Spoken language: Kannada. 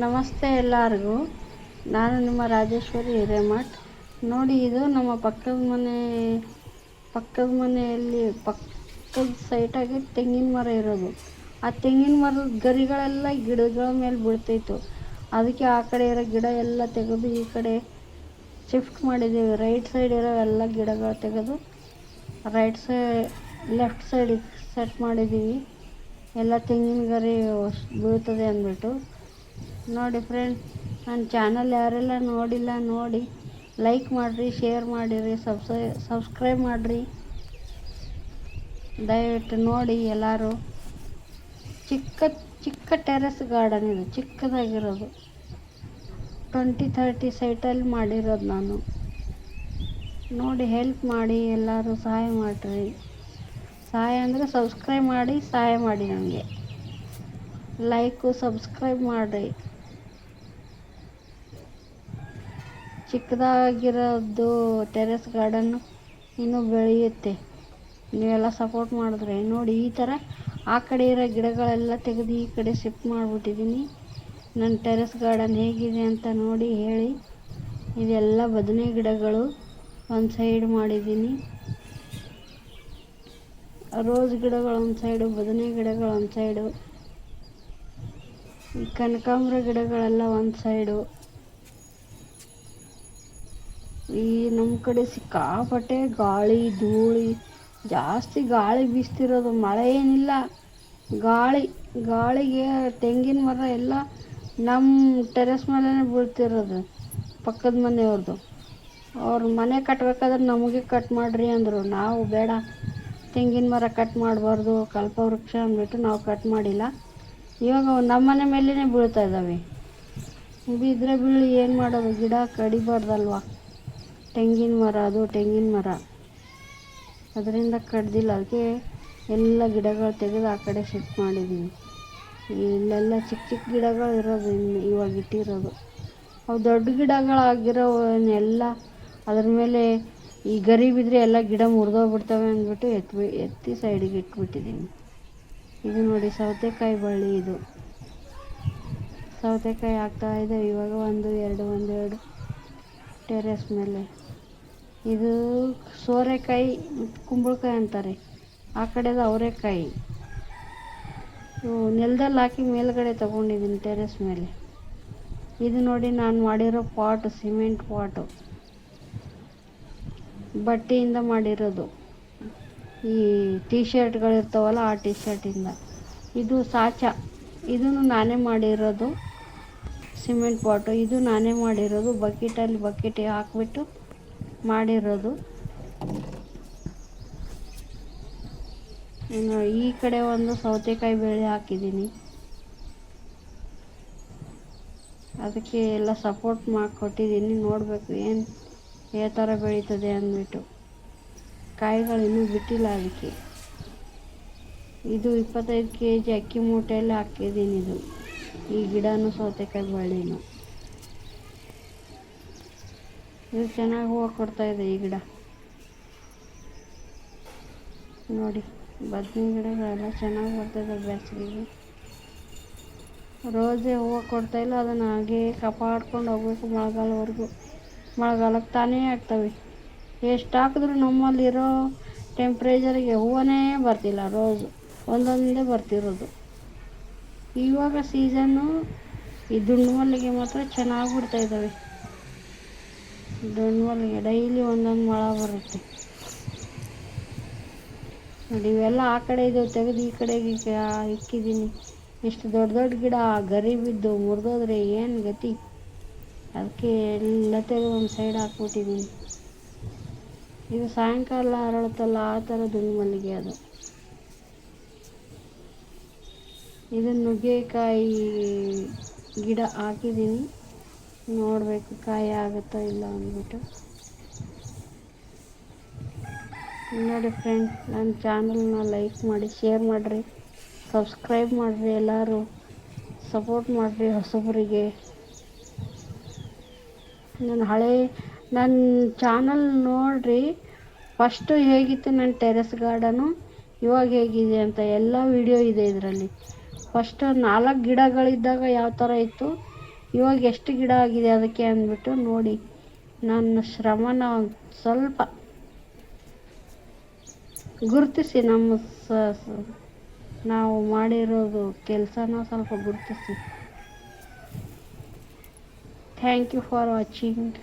ನಮಸ್ತೆ ಎಲ್ಲರಿಗೂ. ನಾನು ನಿಮ್ಮ ರಾಜೇಶ್ವರಿ ಹಿರೇಮಠ್. ನೋಡಿ, ಇದು ನಮ್ಮ ಪಕ್ಕದ ಮನೆಯಲ್ಲಿ ಪಕ್ಕದ ಸೈಟಾಗಿ ತೆಂಗಿನ ಮರ ಇರೋದು. ಆ ತೆಂಗಿನ ಮರದ ಗರಿಗಳೆಲ್ಲ ಗಿಡಗಳ ಮೇಲೆ ಬೀಳ್ತಾಯಿತ್ತು. ಅದಕ್ಕೆ ಆ ಕಡೆ ಇರೋ ಗಿಡ ಎಲ್ಲ ತೆಗೆದು ಈ ಕಡೆ ಶಿಫ್ಟ್ ಮಾಡಿದ್ದೀವಿ. ರೈಟ್ ಸೈಡ್ ಇರೋ ಎಲ್ಲ ಗಿಡಗಳು ತೆಗೆದು ಲೆಫ್ಟ್ ಸೈಡಿಗೆ ಸೆಟ್ ಮಾಡಿದ್ದೀವಿ. ಎಲ್ಲ ತೆಂಗಿನ ಗರಿ ಬೀಳ್ತದೆ ಅಂದ್ಬಿಟ್ಟು. ನೋಡಿ ಫ್ರೆಂಡ್, ನನ್ನ ಚಾನಲ್ ಯಾರೆಲ್ಲ ನೋಡಿಲ್ಲ ನೋಡಿ ಲೈಕ್ ಮಾಡಿರಿ, ಶೇರ್ ಮಾಡಿರಿ, ಸಬ್ಸ್ಕ್ರೈಬ್ ಮಾಡಿರಿ. ದಯವಿಟ್ಟು ನೋಡಿ ಎಲ್ಲರೂ. ಚಿಕ್ಕ ಟೆರೆಸ್ ಗಾರ್ಡನ್ ಇದು, ಚಿಕ್ಕದಾಗಿರೋದು. 20-30 ಸೈಟಲ್ಲಿ ಮಾಡಿರೋದು ನಾನು. ನೋಡಿ, ಹೆಲ್ಪ್ ಮಾಡಿ, ಎಲ್ಲರೂ ಸಹಾಯ ಮಾಡಿರಿ. ಸಹಾಯ ಅಂದರೆ ಸಬ್ಸ್ಕ್ರೈಬ್ ಮಾಡಿ, ಸಹಾಯ ಮಾಡಿ. ನನಗೆ ಲೈಕು ಸಬ್ಸ್ಕ್ರೈಬ್ ಮಾಡಿರಿ. ಚಿಕ್ಕದಾಗಿರೋದು ಟೆರೆಸ್ ಗಾರ್ಡನ್ನು ಇನ್ನೂ ಬೆಳೆಯುತ್ತೆ, ನೀವೆಲ್ಲ ಸಪೋರ್ಟ್ ಮಾಡಿದ್ರೆ. ನೋಡಿ, ಈ ಥರ ಆ ಕಡೆ ಇರೋ ಗಿಡಗಳೆಲ್ಲ ತೆಗೆದು ಈ ಕಡೆ ಶಿಫ್ಟ್ ಮಾಡಿಬಿಟ್ಟಿದ್ದೀನಿ. ನನ್ನ ಟೆರೆಸ್ ಗಾರ್ಡನ್ ಹೇಗಿದೆ ಅಂತ ನೋಡಿ ಹೇಳಿ. ಇದೆಲ್ಲ ಬದನೆ ಗಿಡಗಳು ಒಂದು ಸೈಡ್ ಮಾಡಿದ್ದೀನಿ. ರೋಸ್ ಗಿಡಗಳು ಒಂದು ಸೈಡು, ಬದನೆ ಗಿಡಗಳು ಒಂದು ಸೈಡು, ಈ ಕನಕಾಂಬರ ಗಿಡಗಳೆಲ್ಲ ಒಂದು ಸೈಡು. ಈ ನಮ್ಮ ಕಡೆ ಸಿಕ್ಕಾಪಟ್ಟೆ ಗಾಳಿ ಧೂಳಿ, ಜಾಸ್ತಿ ಗಾಳಿ ಬೀಸ್ತಿರೋದು. ಮಳೆ ಏನಿಲ್ಲ, ಗಾಳಿಗೆ ತೆಂಗಿನ ಮರ ಎಲ್ಲ ನಮ್ಮ ಟೆರೆಸ್ ಮೇಲೇ ಬೀಳ್ತಿರೋದು. ಪಕ್ಕದ ಮನೆಯವ್ರದ್ದು, ಅವ್ರು ಮನೆ ಕಟ್ಟಬೇಕಾದ್ರೆ ನಮಗೆ ಕಟ್ ಮಾಡಿರಿ ಅಂದರು. ನಾವು ಬೇಡ, ತೆಂಗಿನ ಮರ ಕಟ್ ಮಾಡಬಾರ್ದು, ಕಲ್ಪವೃಕ್ಷ ಅಂದ್ಬಿಟ್ಟು ನಾವು ಕಟ್ ಮಾಡಿಲ್ಲ. ಇವಾಗ ನಮ್ಮ ಮನೆ ಮೇಲೇ ಬೀಳ್ತಾ ಇದ್ದಾವೆ. ಬಿದ್ದರೆ ಬೀಳಿ, ಏನು ಮಾಡೋದು? ಗಿಡ ಕಡಿಬಾರ್ದಲ್ವ? ಅದು ತೆಂಗಿನ ಮರ, ಅದರಿಂದ ಕಡ್ದಿಲ್ಲ. ಅದಕ್ಕೆ ಎಲ್ಲ ಗಿಡಗಳು ತೆಗೆದು ಆ ಕಡೆ ಶಿಫ್ಟ್ ಮಾಡಿದ್ದೀವಿ. ಇಲ್ಲೆಲ್ಲ ಚಿಕ್ಕ ಗಿಡಗಳು ಇರೋದು ಇವಾಗ ಇಟ್ಟಿರೋದು. ಅವು ದೊಡ್ಡ ಗಿಡಗಳಾಗಿರೋವನ್ನೆಲ್ಲ ಅದ್ರ ಮೇಲೆ ಈ ಗರಿ ಬಿದ್ದರೆ ಎಲ್ಲ ಗಿಡ ಮುರಿದೋಗ್ಬಿಡ್ತವೆ ಅಂದ್ಬಿಟ್ಟು ಎತ್ತಿ ಸೈಡಿಗೆ ಇಟ್ಬಿಟ್ಟಿದ್ದೀನಿ. ಇದು ನೋಡಿ, ಸೌತೆಕಾಯಿ ಬಳ್ಳಿ. ಇದು ಸೌತೆಕಾಯಿ ಆಗ್ತಾಯಿದೆ ಇವಾಗ. ಒಂದೆರಡು ಟೆರೆಸ್ ಮೇಲೆ. ಇದು ಸೋರೆಕಾಯಿ, ಕುಂಬಳಕಾಯಿ ಅಂತಾರೆ. ಆ ಕಡೆದು ಅವರೆಕಾಯಿ. ನೆಲದಲ್ಲಿ ಹಾಕಿ ಮೇಲ್ಗಡೆ ತಗೊಂಡಿದ್ದೀನಿ ಟೆರೆಸ್ ಮೇಲೆ. ಇದು ನೋಡಿ, ನಾನು ಮಾಡಿರೋ ಪಾಟು, ಸಿಮೆಂಟ್ ಪಾಟು, ಬಟ್ಟೆಯಿಂದ ಮಾಡಿರೋದು. ಈ ಟೀ ಶರ್ಟ್ಗಳಿರ್ತಾವಲ್ಲ, ಆ ಟೀ ಶರ್ಟಿಂದ. ಇದು ಸಾಚ, ಇದನ್ನು ನಾನೇ ಮಾಡಿರೋದು. ಸಿಮೆಂಟ್ ಪಾಟು, ಇದು ನಾನೇ ಮಾಡಿರೋದು. ಬಕೆಟ್ ಹಾಕ್ಬಿಟ್ಟು ಮಾಡಿರೋದು. ಇನ್ನು ಈ ಕಡೆ ಒಂದು ಸೌತೆಕಾಯಿ ಬೇಳೆ ಹಾಕಿದ್ದೀನಿ. ಅದಕ್ಕೆ ಎಲ್ಲ ಸಪೋರ್ಟ್ ಮಾಡಿಕೊಟ್ಟಿದ್ದೀನಿ. ನೋಡಬೇಕು ಯಾವ ಥರ ಬೆಳೀತದೆ ಅಂದ್ಬಿಟ್ಟು. ಕಾಯಿಗಳು ಇನ್ನೂ ಬಿಟ್ಟಿಲ್ಲ ಅದಕ್ಕೆ. ಇದು 25 kg ಅಕ್ಕಿ ಮೂಟೆಯಲ್ಲಿ ಹಾಕಿದ್ದೀನಿ. ಇದು ಈ ಗಿಡನೂ ಸೌತೆಕಾಯಿ ಬಳ್ಳಿನೂ. ಇದು ಚೆನ್ನಾಗಿ ಹೂವು ಕೊಡ್ತಾಯಿದೆ ಈ ಗಿಡ. ನೋಡಿ, ಬದನೆ ಗಿಡಗಳೆಲ್ಲ ಚೆನ್ನಾಗಿ ಬರ್ತಾಯಿದೆ ಬೇಸಿಗೆಗೆ. ರೋಸೇ ಹೂವು ಕೊಡ್ತಾಯಿಲ್ಲ, ಅದನ್ನು ಹಾಗೇ ಕಾಪಾಡ್ಕೊಂಡು ಹೋಗ್ಬೇಕು ಮಳೆಗಾಲವರೆಗೂ. ಮಳೆಗಾಲಕ್ಕೆ ತಾನೇ ಆಗ್ತವೆ. ಎಷ್ಟು ಹಾಕಿದ್ರೂ ನಮ್ಮಲ್ಲಿರೋ ಟೆಂಪ್ರೇಚರಿಗೆ ಹೂವೇ ಬರ್ತಿಲ್ಲ. ರೋಸು ಒಂದೊಂದೇ ಬರ್ತಿರೋದು. ಇವಾಗ ಸೀಸನ್ನು ಈ ದುಂಡು ಮಲ್ಲಿಗೆ ಮಾತ್ರ ಚೆನ್ನಾಗಿ ಬಿಡ್ತಾಯಿದ್ದಾವೆ. ದುಂಡು ಮಲ್ಲಿಗೆ ಡೈಲಿ ಒಂದೊಂದು ಮೊಳ ಬರುತ್ತೆ. ನೋಡಿ, ಇವೆಲ್ಲ ಆ ಕಡೆ ಇದು ತೆಗೆದು ಈ ಕಡೆಗೆ ಇಕ್ಕಿದ್ದೀನಿ. ಇಷ್ಟು ದೊಡ್ಡ ಗಿಡ ಗರಿ ಬಿದ್ದು ಮುರಿದೋದ್ರೆ ಏನು ಗತಿ? ಅದಕ್ಕೆ ಎಲ್ಲ ತೆಗೆದು ಒಂದು ಸೈಡ್ ಹಾಕ್ಬಿಟ್ಟಿದ್ದೀನಿ. ಇದು ಸಾಯಂಕಾಲ ಅರಳುತ್ತಲ್ಲ, ಆ ಥರ ದುಂಡು ಮಲ್ಲಿಗೆ ಅದು. ಇದು ನುಗ್ಗೆಕಾಯಿ ಗಿಡ ಹಾಕಿದ್ದೀನಿ. ನೋಡಬೇಕು ಕಾಯಿ ಆಗುತ್ತೋ ಇಲ್ಲ ಅಂದ್ಬಿಟ್ಟು. ನೋಡಿ ಫ್ರೆಂಡ್, ನನ್ನ ಚಾನಲ್ನ ಲೈಕ್ ಮಾಡಿ, ಶೇರ್ ಮಾಡಿರಿ, ಸಬ್ಸ್ಕ್ರೈಬ್ ಮಾಡಿರಿ. ಎಲ್ಲರೂ ಸಪೋರ್ಟ್ ಮಾಡಿರಿ ಹೊಸಬರಿಗೆ. ನನ್ನ ಚಾನಲ್ ನೋಡಿರಿ. ಫಸ್ಟು ಹೇಗಿತ್ತು ನನ್ನ ಟೆರೆಸ್ ಗಾರ್ಡನು, ಇವಾಗ ಹೇಗಿದೆ ಅಂತ ಎಲ್ಲ ವಿಡಿಯೋ ಇದೆ ಇದರಲ್ಲಿ. ಫಸ್ಟ್ 4 ಗಿಡಗಳಿದ್ದಾಗ ಯಾವ ಥರ ಇತ್ತು, ಇವಾಗ ಎಷ್ಟು ಗಿಡ ಆಗಿದೆ ಅದಕ್ಕೆ ಅಂದ್ಬಿಟ್ಟು ನೋಡಿ, ನನ್ನ ಶ್ರಮನ ಒಂದು ಸ್ವಲ್ಪ ಗುರುತಿಸಿ, ನಮ್ಮ ನಾವು ಮಾಡಿರೋದು ಕೆಲಸನ ಸ್ವಲ್ಪ ಗುರುತಿಸಿ. Thank you for watching.